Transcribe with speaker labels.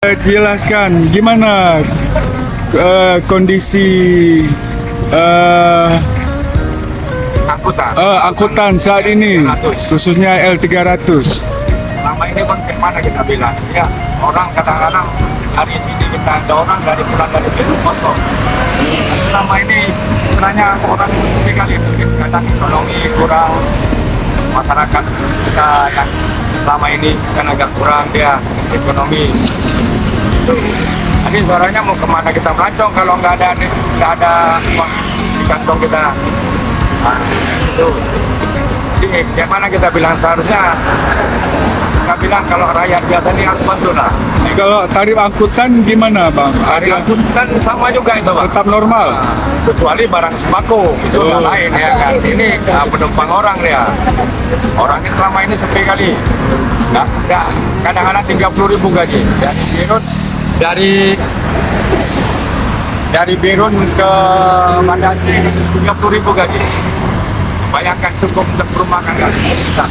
Speaker 1: Jelaskan gimana kondisi angkutan saat ini, khususnya L300.
Speaker 2: Selama ini bang, gimana kita bilang? Ya, orang kadang-kadang hari ini kita ada orang dari pulang dari Biru kosong. Selama ini sebenarnya orang sekali mungkin kadang ekonomi kurang, masyarakat kita yang selama ini kan agak kurang dia ekonomi. Jadi suaranya mau kemana kita melancong kalau nggak ada uang di kantong kita. Nah, itu. Jadi gimana kita bilang seharusnya kita bilang kalau rakyat biasa ini harus bantu lah.
Speaker 1: Kalau tarif angkutan gimana bang?
Speaker 2: Tarif angkutan sama juga itu bang.
Speaker 1: Tetap normal?
Speaker 2: Kecuali barang sembako itu udah lain ya kan. Ini penumpang orang dia. Orang ini selama ini sepi kali. Nggak, kadang-kadang 30.000 gaji. Dari Birun ke Banda Aceh 30.000 gaji. Bayangkan cukup untuk perumahan kali kita.